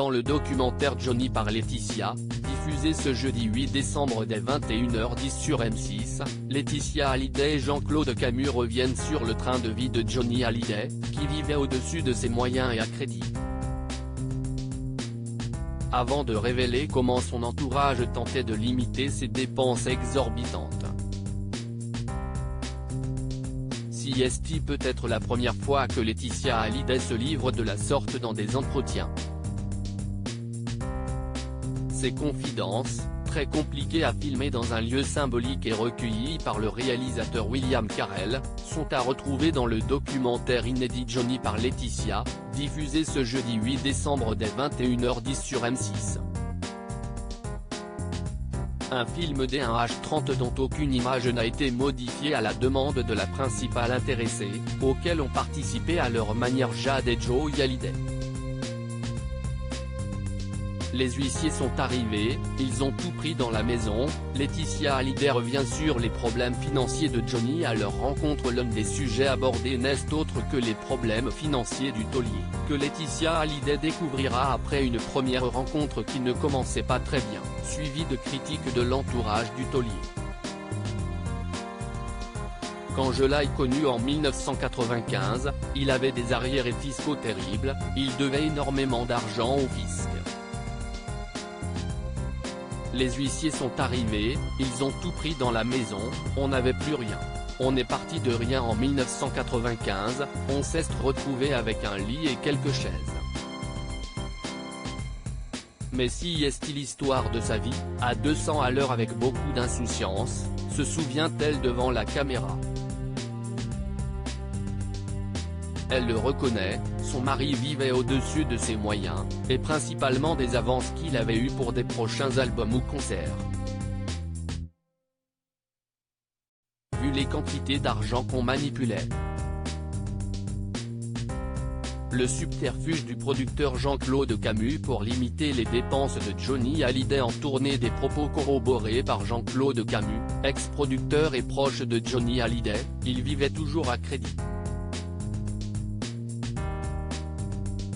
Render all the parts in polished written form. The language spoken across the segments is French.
Dans le documentaire Johnny par Laetitia, diffusé ce jeudi 8 décembre dès 21h10 sur M6, Laetitia Hallyday et Jean-Claude Camus reviennent sur le train de vie de Johnny Hallyday, qui vivait au-dessus de ses moyens et à crédit. Avant de révéler comment son entourage tentait de limiter ses dépenses exorbitantes. CST peut être la première fois que Laetitia Hallyday se livre de la sorte dans des entretiens. Ses confidences, très compliquées à filmer dans un lieu symbolique et recueillies par le réalisateur William Carell, sont à retrouver dans le documentaire inédit Johnny par Laetitia, diffusé ce jeudi 8 décembre dès 21h10 sur M6. Un film d'1h30 dont aucune image n'a été modifiée à la demande de la principale intéressée, auquel ont participé à leur manière Jade et Joey Hallyday. Les huissiers sont arrivés, ils ont tout pris dans la maison. Laetitia Hallyday revient sur les problèmes financiers de Johnny à leur rencontre. L'un des sujets abordés n'est autre que les problèmes financiers du taulier, que Laetitia Hallyday découvrira après une première rencontre qui ne commençait pas très bien, suivie de critiques de l'entourage du taulier. Quand je l'ai connu en 1995, il avait des arriérés fiscaux terribles, il devait énormément d'argent au fisc. Les huissiers sont arrivés, ils ont tout pris dans la maison, on n'avait plus rien. On est parti de rien en 1995, on s'est retrouvé avec un lit et quelques chaises. Mais si est-il l'histoire de sa vie, à 200 à l'heure avec beaucoup d'insouciance, se souvient-elle devant la caméra. Elle le reconnaît, son mari vivait au-dessus de ses moyens, et principalement des avances qu'il avait eues pour des prochains albums ou concerts. Vu les quantités d'argent qu'on manipulait. Le subterfuge du producteur Jean-Claude Camus pour limiter les dépenses de Johnny Hallyday en tournée. Des propos corroborés par Jean-Claude Camus, ex-producteur et proche de Johnny Hallyday, il vivait toujours à crédit.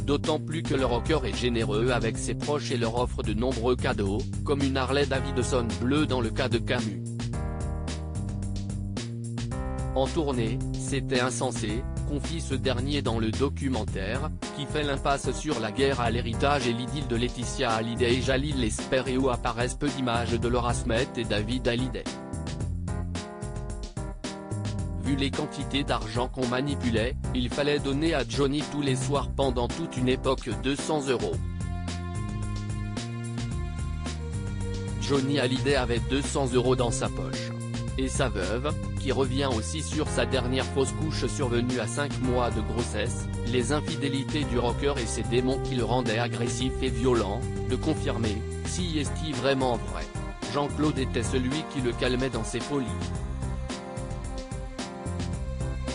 D'autant plus que le rocker est généreux avec ses proches et leur offre de nombreux cadeaux, comme une Harley Davidson bleue dans le cas de Camus. En tournée, c'était insensé, confie ce dernier dans le documentaire, qui fait l'impasse sur la guerre à l'héritage et l'idylle de Laetitia Hallyday et Jalil Lesper, et où apparaissent peu d'images de Laura Smet et David Hallyday. Vu les quantités d'argent qu'on manipulait, il fallait donner à Johnny tous les soirs pendant toute une époque 200 €. Johnny Hallyday avait 200 € dans sa poche. Et sa veuve, qui revient aussi sur sa dernière fausse couche survenue à 5 mois de grossesse, les infidélités du rocker et ses démons qui le rendaient agressif et violent, de confirmer, si est-il vraiment vrai. Jean-Claude était celui qui le calmait dans ses folies.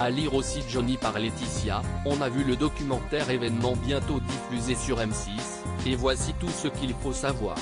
À lire aussi Johnny par Laetitia, on a vu le documentaire événement bientôt diffusé sur M6, et voici tout ce qu'il faut savoir.